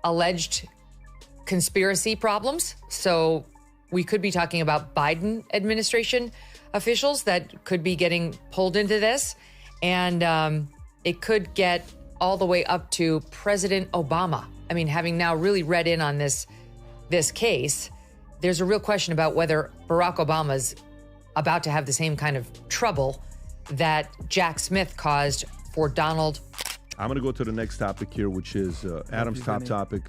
alleged conspiracy problems. So we could be talking about Biden administration officials that could be getting pulled into this. And it could get all the way up to President Obama. I mean, having now really read in on this case, there's a real question about whether Barack Obama's about to have the same kind of trouble that Jack Smith caused for Donald. I'm going to go to the next topic here, which is Adam's top topic,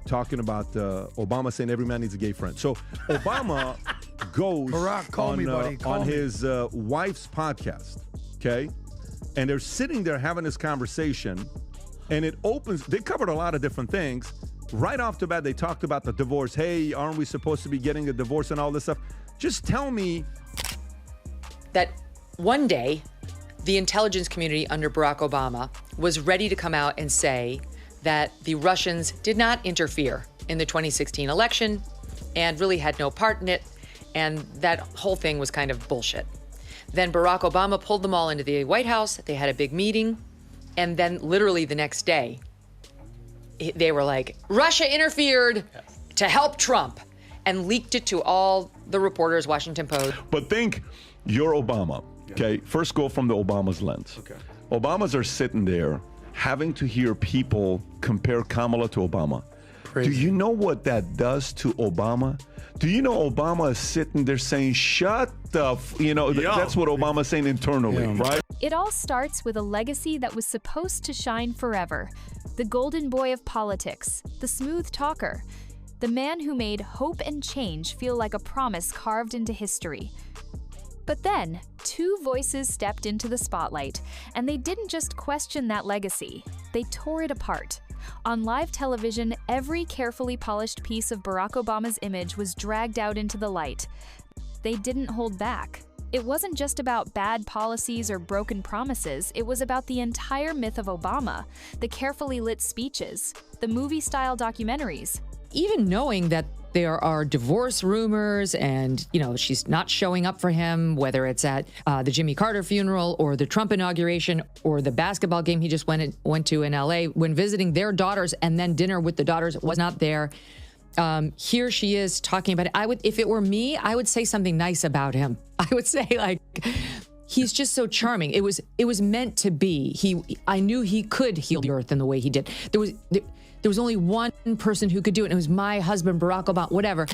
talking about Obama saying every man needs a gay friend. So Obama goes Barack, on his wife's podcast, okay? And they're sitting there having this conversation, and it opens, they covered a lot of different things. Right off the bat, they talked about the divorce. Hey, aren't we supposed to be getting a divorce and all this stuff? Just tell me that one day, the intelligence community under Barack Obama was ready to come out and say that the Russians did not interfere in the 2016 election and really had no part in it, and that whole thing was kind of bullshit. Then Barack Obama pulled them all into the White House. They had a big meeting, and then literally the next day, they were like, Russia interfered to help Trump, and leaked it to all the reporters, Washington Post. But think, you're Obama, okay? First go from the Obama's lens. Okay. Obamas are sitting there having to hear people compare Kamala to Obama. Crazy. Do you know what that does to Obama? Do you know Obama is sitting there saying, shut the, that's what Obama's saying internally, right? It all starts with a legacy that was supposed to shine forever. The golden boy of politics, the smooth talker, the man who made hope and change feel like a promise carved into history. But then, two voices stepped into the spotlight, and they didn't just question that legacy, they tore it apart. On live television, every carefully polished piece of Barack Obama's image was dragged out into the light. They didn't hold back. It wasn't just about bad policies or broken promises, it was about the entire myth of Obama, the carefully lit speeches, the movie-style documentaries. Even knowing that there are divorce rumors and, she's not showing up for him, whether it's at the Jimmy Carter funeral or the Trump inauguration or the basketball game he just went to in LA, when visiting their daughters and then dinner with the daughters was not there. Here she is talking about it. If it were me, I would say something nice about him. I would say he's just so charming. It was meant to be. I knew he could heal the earth in the way he did. There was only one person who could do it, and it was my husband, Barack Obama, whatever.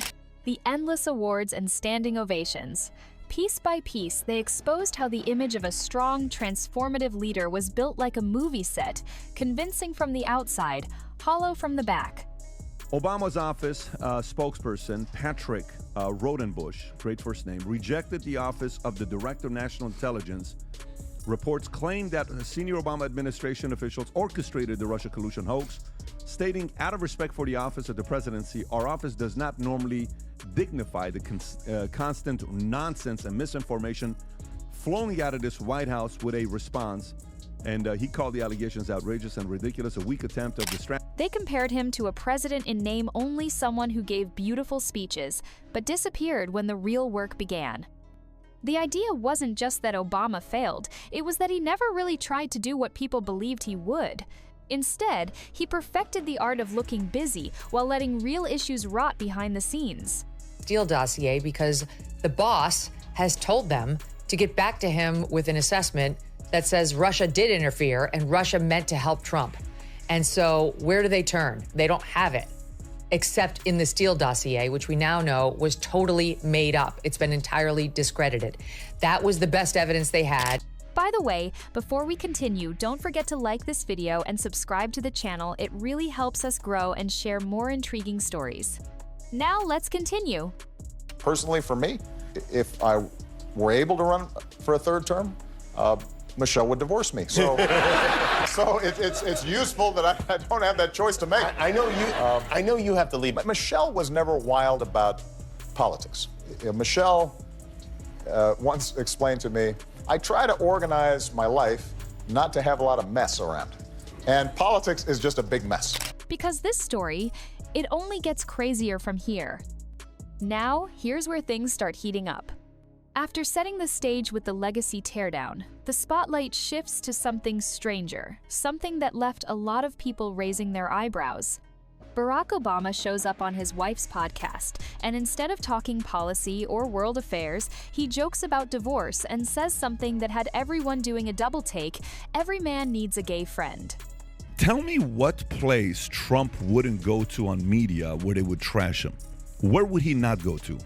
The endless awards and standing ovations. Piece by piece, they exposed how the image of a strong, transformative leader was built like a movie set, convincing from the outside, hollow from the back. Obama's office spokesperson, Patrick Rodenbush, great first name, rejected the office of the Director of National Intelligence. Reports claim that senior Obama administration officials orchestrated the Russia collusion hoax, stating, out of respect for the office of the presidency, our office does not normally dignify the constant nonsense and misinformation flowing out of this White House with a response. And he called the allegations outrageous and ridiculous, a weak attempt of distraction. They compared him to a president in name only, someone who gave beautiful speeches, but disappeared when the real work began. The idea wasn't just that Obama failed, it was that he never really tried to do what people believed he would. Instead, he perfected the art of looking busy while letting real issues rot behind the scenes. Steele dossier because the boss has told them to get back to him with an assessment that says Russia did interfere and Russia meant to help Trump. And so where do they turn? They don't have it, except in the Steele dossier, which we now know was totally made up. It's been entirely discredited. That was the best evidence they had. By the way, before we continue, don't forget to like this video and subscribe to the channel. It really helps us grow and share more intriguing stories. Now let's continue. Personally, for me, if I were able to run for a third term, Michelle would divorce me. So, it's useful that I don't have that choice to make. I know you have to leave. But Michelle was never wild about politics. Michelle once explained to me, I try to organize my life not to have a lot of mess around. And politics is just a big mess. Because this story, it only gets crazier from here. Now, here's where things start heating up. After setting the stage with the legacy teardown, the spotlight shifts to something stranger, something that left a lot of people raising their eyebrows. Barack Obama shows up on his wife's podcast, and instead of talking policy or world affairs, he jokes about divorce and says something that had everyone doing a double take: every man needs a gay friend. Tell me what place Trump wouldn't go to on media where they would trash him. Where would he not go to?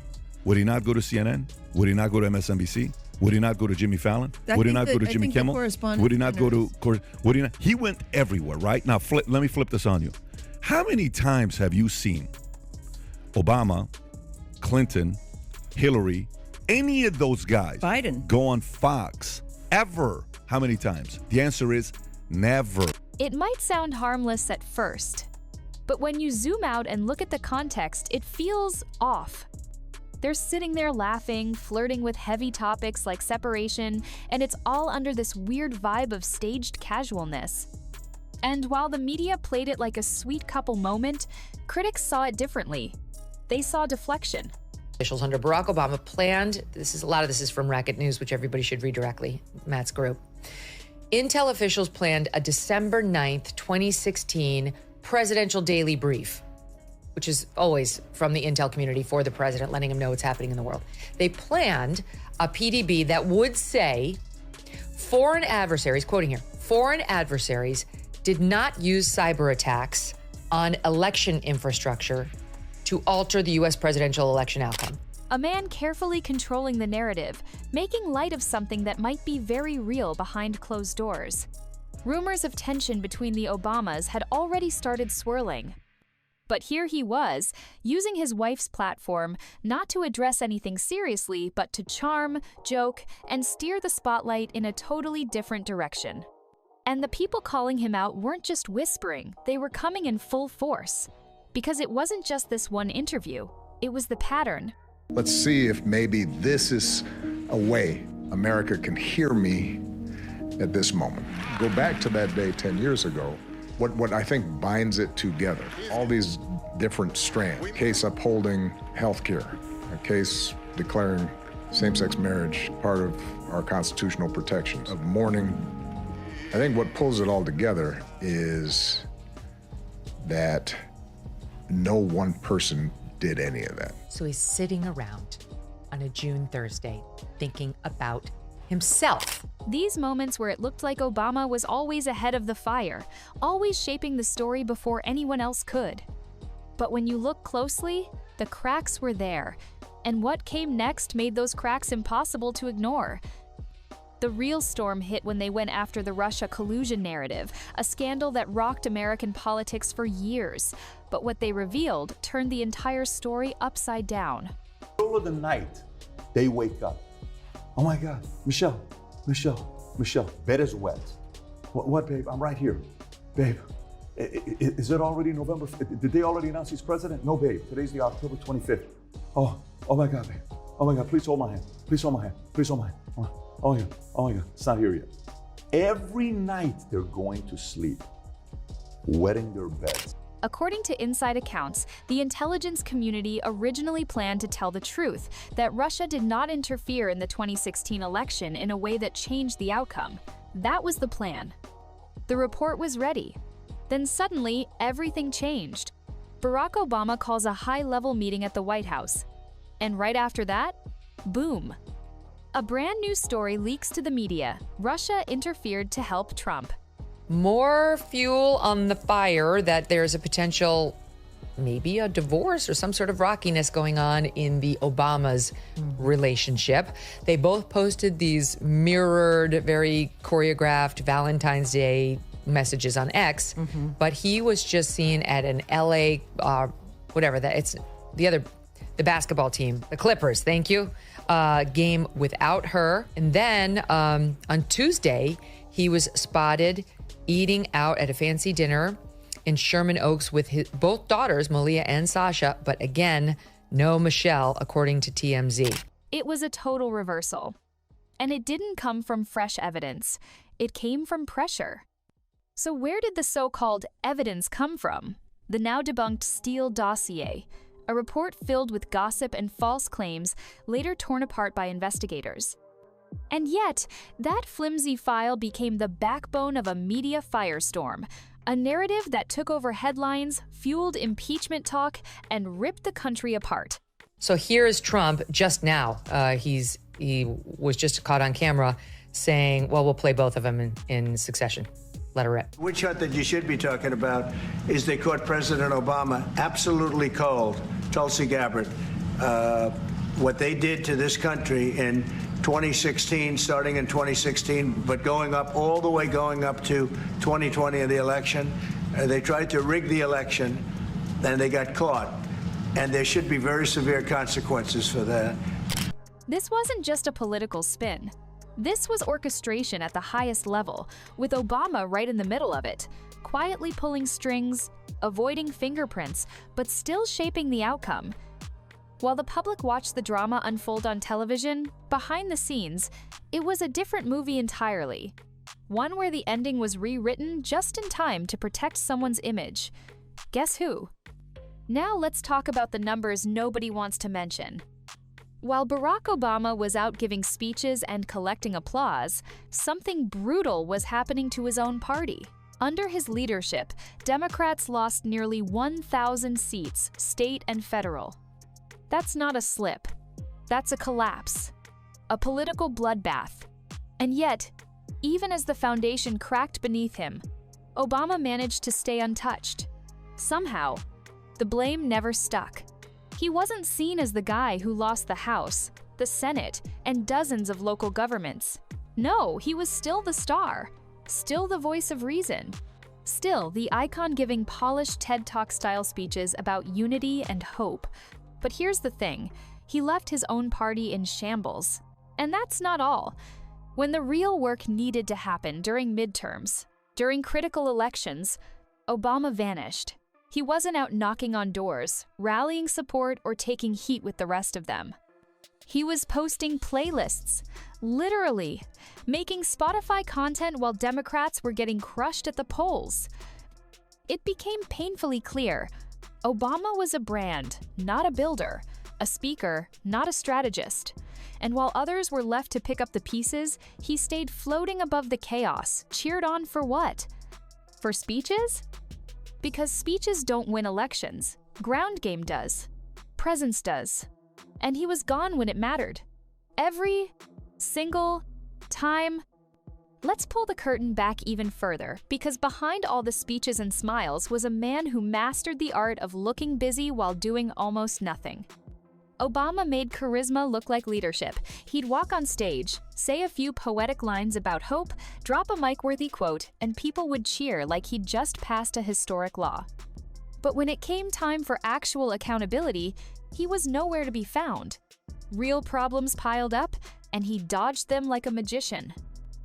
Would he not go to CNN? Would he not go to MSNBC? Would he not go to Jimmy Fallon? Would he not go to Jimmy Kimmel? Would he not go to? Would he not? He went everywhere, right? Now, let me flip this on you. How many times have you seen Obama, Clinton, Hillary, any of those guys Biden go on Fox ever? How many times? The answer is never. It might sound harmless at first, but when you zoom out and look at the context, it feels off. They're sitting there laughing, flirting with heavy topics like separation, and it's all under this weird vibe of staged casualness. And while the media played it like a sweet couple moment, critics saw it differently. They saw deflection. Officials under Barack Obama planned, a lot of this is from Racket News, which everybody should read directly, Matt's group. Intel officials planned a December 9th, 2016 presidential daily brief, which is always from the Intel community for the president, letting him know what's happening in the world. They planned a PDB that would say foreign adversaries, quoting here, foreign adversaries did not use cyber attacks on election infrastructure to alter the U.S. presidential election outcome. A man carefully controlling the narrative, making light of something that might be very real behind closed doors. Rumors of tension between the Obamas had already started swirling. But here he was, using his wife's platform not to address anything seriously, but to charm, joke, and steer the spotlight in a totally different direction. And the people calling him out weren't just whispering, they were coming in full force. Because it wasn't just this one interview, it was the pattern. Let's see if maybe this is a way America can hear me at this moment. Go back to that day 10 years ago. What I think binds it together, all these different strands, a case upholding healthcare, a case declaring same-sex marriage part of our constitutional protections, of mourning. I think what pulls it all together is that no one person did any of that. So he's sitting around on a June Thursday thinking about himself. These moments where it looked like Obama was always ahead of the fire, always shaping the story before anyone else could. But when you look closely, the cracks were there, and what came next made those cracks impossible to ignore. The real storm hit when they went after the Russia collusion narrative, a scandal that rocked American politics for years. But what they revealed turned the entire story upside down. Middle of the night, they wake up. Oh my God, Michelle, bed is wet. What, babe? I'm right here. Babe, is it already November? Did they already announce he's president? No, babe, today's the October 25th. Oh my God, babe. Oh my God, please hold my hand. Please hold my hand. Please hold my hand. Oh my God, it's not here yet. Every night they're going to sleep, wetting their beds. According to inside accounts, the intelligence community originally planned to tell the truth, that Russia did not interfere in the 2016 election in a way that changed the outcome. That was the plan. The report was ready. Then suddenly, everything changed. Barack Obama calls a high-level meeting at the White House. And right after that, boom. A brand new story leaks to the media. Russia interfered to help Trump. More fuel on the fire that there's a potential, maybe a divorce or some sort of rockiness going on in the Obamas' relationship. They both posted these mirrored, very choreographed Valentine's Day messages on X, but he was just seen at an LA, the basketball team, the Clippers, thank you, game without her. And then on Tuesday, he was spotted eating out at a fancy dinner in Sherman Oaks with his both daughters, Malia and Sasha, but again, no Michelle, according to TMZ. It was a total reversal. And it didn't come from fresh evidence. It came from pressure. So where did the so-called evidence come from? The now debunked Steele dossier, a report filled with gossip and false claims, later torn apart by investigators. And yet, that flimsy file became the backbone of a media firestorm, A narrative that took over headlines, fueled impeachment talk, and ripped the country apart. So here is Trump just now. He was just caught on camera saying, well, we'll play both of them in succession. Let her rip. Witch hunt that you should be talking about is they caught President Obama absolutely cold, Tulsi Gabbard. What they did to this country in 2016, starting in 2016, but going up to 2020 in the election. They tried to rig the election, and they got caught. And there should be very severe consequences for that. This wasn't just a political spin. This was orchestration at the highest level, with Obama right in the middle of it, quietly pulling strings, avoiding fingerprints, but still shaping the outcome. While the public watched the drama unfold on television, behind the scenes, it was a different movie entirely. One where the ending was rewritten just in time to protect someone's image. Guess who? Now let's talk about the numbers nobody wants to mention. While Barack Obama was out giving speeches and collecting applause, something brutal was happening to his own party. Under his leadership, Democrats lost nearly 1,000 seats, state and federal. That's not a slip. That's a collapse. A political bloodbath. And yet, even as the foundation cracked beneath him, Obama managed to stay untouched. Somehow, the blame never stuck. He wasn't seen as the guy who lost the House, the Senate, and dozens of local governments. No, he was still the star, still the voice of reason, still the icon giving polished TED Talk-style speeches about unity and hope. But here's the thing, he left his own party in shambles. And that's not all. When the real work needed to happen during midterms, during critical elections, Obama vanished. He wasn't out knocking on doors, rallying support, or taking heat with the rest of them. He was posting playlists, literally, making Spotify content while Democrats were getting crushed at the polls. It became painfully clear, Obama was a brand, not a builder, a speaker, not a strategist. And while others were left to pick up the pieces, he stayed floating above the chaos, cheered on for what? For speeches? Because speeches don't win elections. Ground game does. Presence does. And he was gone when it mattered. Every single time. Let's pull the curtain back even further, because behind all the speeches and smiles was a man who mastered the art of looking busy while doing almost nothing. Obama made charisma look like leadership. He'd walk on stage, say a few poetic lines about hope, drop a mic-worthy quote, and people would cheer like he'd just passed a historic law. But when it came time for actual accountability, he was nowhere to be found. Real problems piled up, and he dodged them like a magician.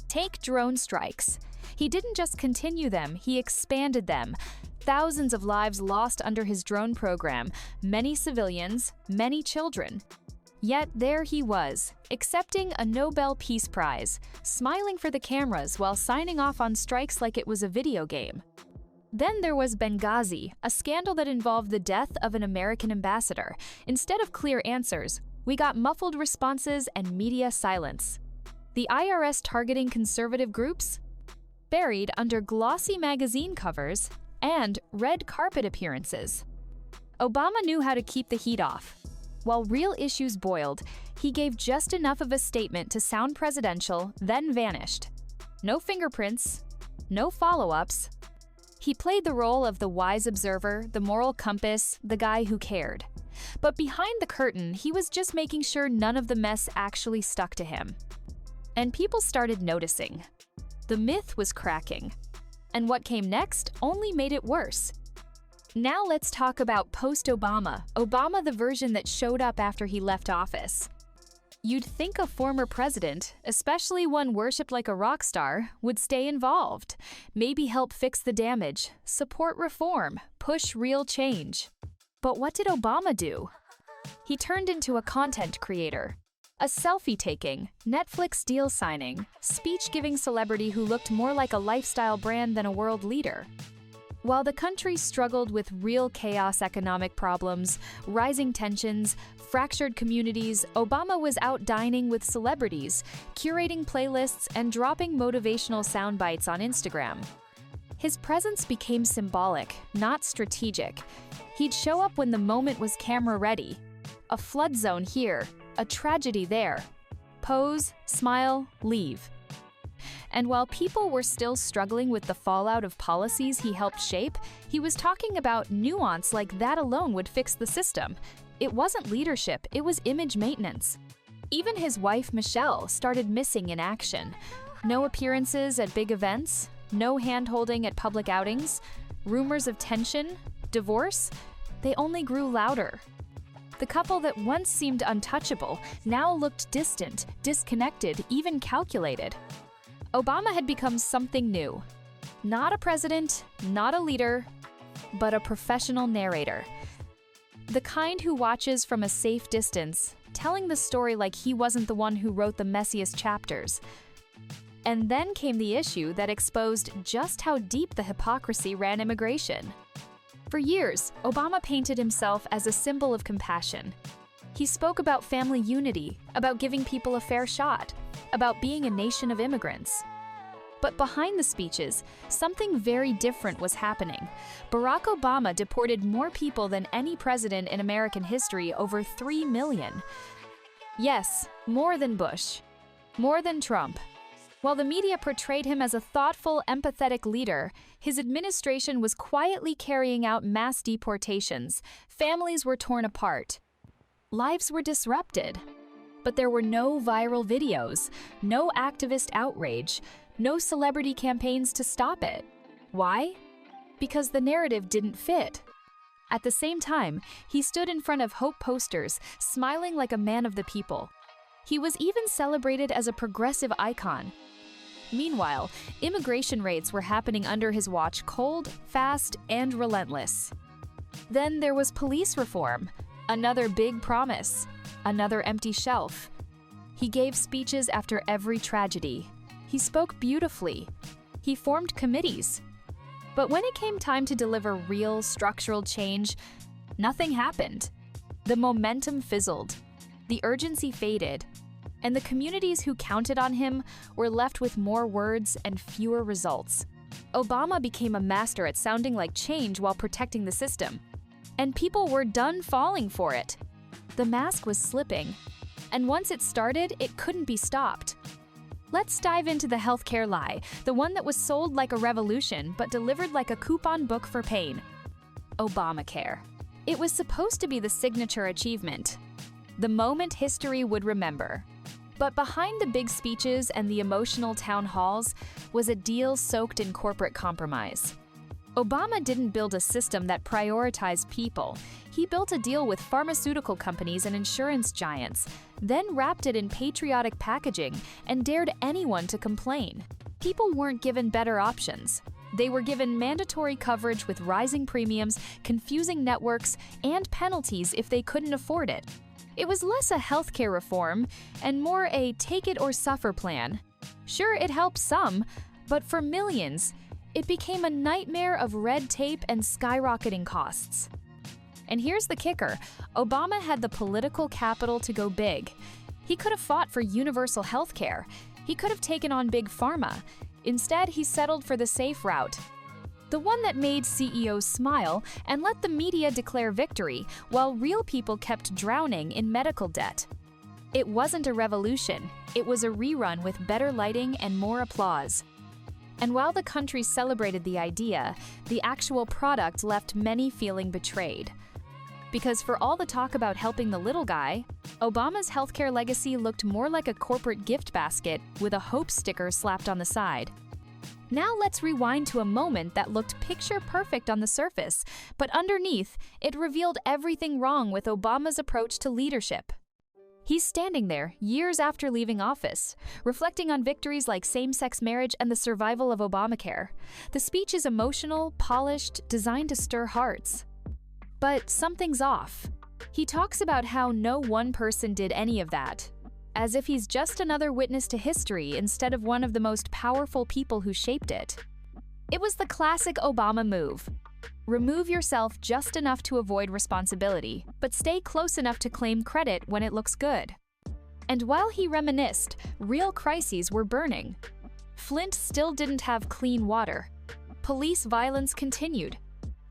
Take drone strikes. He didn't just continue them, he expanded them. Thousands of lives lost under his drone program, many civilians, many children. Yet there he was, accepting a Nobel Peace Prize, smiling for the cameras while signing off on strikes like it was a video game. Then there was Benghazi, a scandal that involved the death of an American ambassador. Instead of clear answers, we got muffled responses and media silence. The IRS targeting conservative groups? Buried under glossy magazine covers and red carpet appearances. Obama knew how to keep the heat off. While real issues boiled, he gave just enough of a statement to sound presidential, then vanished. No fingerprints, no follow-ups. He played the role of the wise observer, the moral compass, the guy who cared. But behind the curtain, he was just making sure none of the mess actually stuck to him. And people started noticing. The myth was cracking. And what came next only made it worse. Now let's talk about post-Obama, Obama the version that showed up after he left office. You'd think a former president, especially one worshipped like a rock star, would stay involved, maybe help fix the damage, support reform, push real change. But what did Obama do? He turned into a content creator. A selfie-taking, Netflix deal-signing, speech-giving celebrity who looked more like a lifestyle brand than a world leader. While the country struggled with real chaos, economic problems, rising tensions, fractured communities, Obama was out dining with celebrities, curating playlists, and dropping motivational sound bites on Instagram. His presence became symbolic, not strategic. He'd show up when the moment was camera-ready. A flood zone here, a tragedy there. Pose, smile, leave. And while people were still struggling with the fallout of policies he helped shape, he was talking about nuance like that alone would fix the system. It wasn't leadership, it was image maintenance. Even his wife, Michelle, started missing in action. No appearances at big events, no hand-holding at public outings, rumors of tension, divorce, they only grew louder. The couple that once seemed untouchable now looked distant, disconnected, even calculated. Obama had become something new. Not a president, not a leader, but a professional narrator. The kind who watches from a safe distance, telling the story like he wasn't the one who wrote the messiest chapters. And then came the issue that exposed just how deep the hypocrisy ran immigration. For years, Obama painted himself as a symbol of compassion. He spoke about family unity, about giving people a fair shot, about being a nation of immigrants. But behind the speeches, something very different was happening. Barack Obama deported more people than any president in American history, over 3 million. Yes, more than Bush, more than Trump. While the media portrayed him as a thoughtful, empathetic leader, his administration was quietly carrying out mass deportations. Families were torn apart. Lives were disrupted. But there were no viral videos, no activist outrage, no celebrity campaigns to stop it. Why? Because the narrative didn't fit. At the same time, he stood in front of hope posters, smiling like a man of the people. He was even celebrated as a progressive icon. Meanwhile, immigration raids were happening under his watch, cold, fast, and relentless. Then there was police reform, another big promise, another empty shelf. He gave speeches after every tragedy. He spoke beautifully. He formed committees. But when it came time to deliver real structural change, nothing happened. The momentum fizzled. The urgency faded. And the communities who counted on him were left with more words and fewer results. Obama became a master at sounding like change while protecting the system. And people were done falling for it. The mask was slipping. And once it started, it couldn't be stopped. Let's dive into the healthcare lie, the one that was sold like a revolution but delivered like a coupon book for pain. Obamacare. It was supposed to be the signature achievement, the moment history would remember. But behind the big speeches and the emotional town halls was a deal soaked in corporate compromise. Obama didn't build a system that prioritized people. He built a deal with pharmaceutical companies and insurance giants, then wrapped it in patriotic packaging and dared anyone to complain. People weren't given better options. They were given mandatory coverage with rising premiums, confusing networks, and penalties if they couldn't afford it. It was less a healthcare reform and more a take-it-or-suffer plan. Sure, it helped some, but for millions, it became a nightmare of red tape and skyrocketing costs. And here's the kicker, Obama had the political capital to go big. He could have fought for universal healthcare. He could have taken on big pharma. Instead, he settled for the safe route. The one that made CEOs smile and let the media declare victory, while real people kept drowning in medical debt. It wasn't a revolution, it was a rerun with better lighting and more applause. And while the country celebrated the idea, the actual product left many feeling betrayed. Because for all the talk about helping the little guy, Obama's healthcare legacy looked more like a corporate gift basket with a hope sticker slapped on the side. Now let's rewind to a moment that looked picture perfect on the surface, but underneath, it revealed everything wrong with Obama's approach to leadership. He's standing there, years after leaving office, reflecting on victories like same-sex marriage and the survival of Obamacare. The speech is emotional, polished, designed to stir hearts. But something's off. He talks about how no one person did any of that, as if he's just another witness to history instead of one of the most powerful people who shaped it. It was the classic Obama move. Remove yourself just enough to avoid responsibility, but stay close enough to claim credit when it looks good. And while he reminisced, real crises were burning. Flint still didn't have clean water. Police violence continued.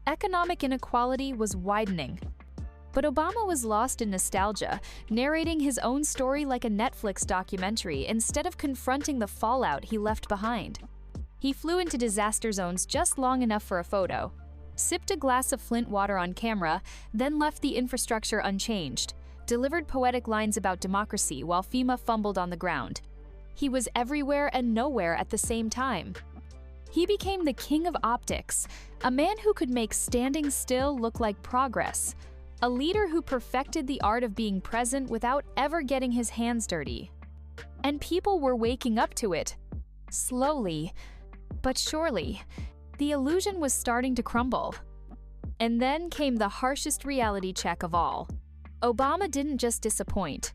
Economic inequality was widening. But Obama was lost in nostalgia, narrating his own story like a Netflix documentary instead of confronting the fallout he left behind. He flew into disaster zones just long enough for a photo, sipped a glass of Flint water on camera, then left the infrastructure unchanged, delivered poetic lines about democracy while FEMA fumbled on the ground. He was everywhere and nowhere at the same time. He became the king of optics, a man who could make standing still look like progress, a leader who perfected the art of being present without ever getting his hands dirty. And people were waking up to it. Slowly, but surely, the illusion was starting to crumble. And then came the harshest reality check of all. Obama didn't just disappoint.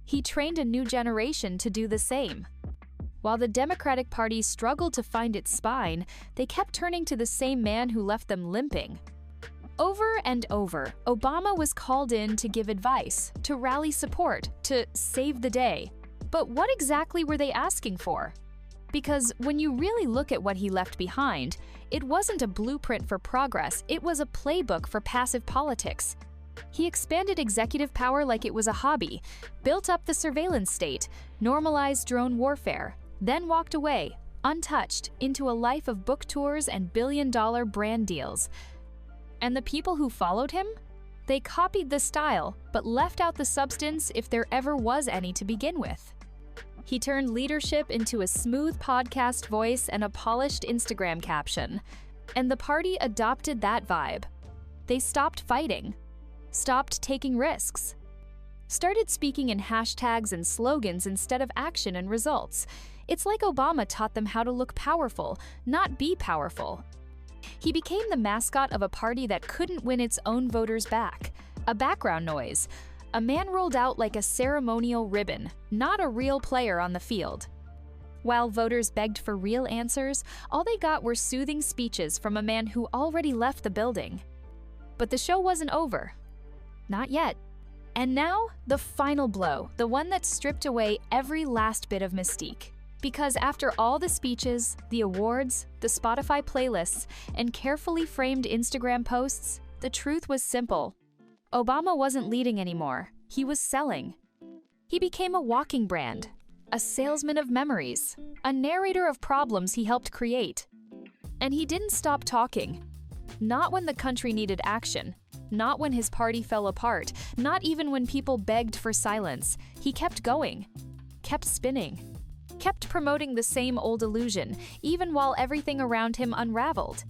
He trained a new generation to do the same. While the Democratic Party struggled to find its spine, they kept turning to the same man who left them limping. Over and over, Obama was called in to give advice, to rally support, to save the day. But what exactly were they asking for? Because when you really look at what he left behind, it wasn't a blueprint for progress, it was a playbook for passive politics. He expanded executive power like it was a hobby, built up the surveillance state, normalized drone warfare, then walked away, untouched, into a life of book tours and billion-dollar brand deals. And the people who followed him? They copied the style, but left out the substance if there ever was any to begin with. He turned leadership into a smooth podcast voice and a polished Instagram caption. And the party adopted that vibe. They stopped fighting, stopped taking risks, started speaking in hashtags and slogans instead of action and results. It's like Obama taught them how to look powerful, not be powerful. He became the mascot of a party that couldn't win its own voters back, a background noise. A man rolled out like a ceremonial ribbon, not a real player on the field. While voters begged for real answers, all they got were soothing speeches from a man who already left the building. But the show wasn't over. Not yet. And now, the final blow, the one that stripped away every last bit of mystique. Because after all the speeches, the awards, the Spotify playlists, and carefully framed Instagram posts, the truth was simple. Obama wasn't leading anymore. He was selling. He became a walking brand, a salesman of memories, a narrator of problems he helped create. And he didn't stop talking. Not when the country needed action, not when his party fell apart, not even when people begged for silence. He kept going, kept spinning, kept promoting the same old illusion, even while everything around him unraveled.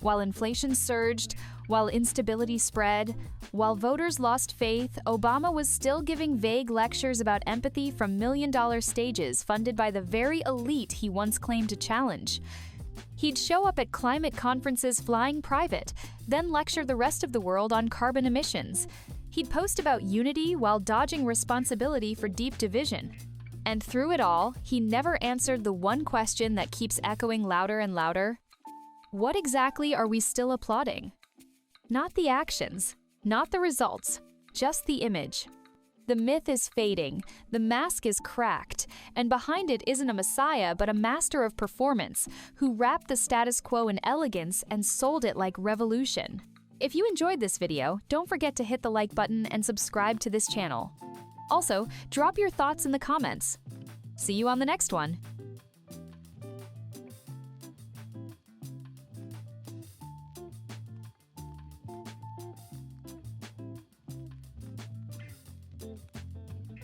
While inflation surged, while instability spread, while voters lost faith, Obama was still giving vague lectures about empathy from million-dollar stages funded by the very elite he once claimed to challenge. He'd show up at climate conferences flying private, then lecture the rest of the world on carbon emissions. He'd post about unity while dodging responsibility for deep division. And through it all, he never answered the one question that keeps echoing louder and louder. What exactly are we still applauding? Not the actions, not the results, just the image. The myth is fading, the mask is cracked, and behind it isn't a messiah but a master of performance who wrapped the status quo in elegance and sold it like revolution. If you enjoyed this video, don't forget to hit the like button and subscribe to this channel. Also, drop your thoughts in the comments. See you on the next one.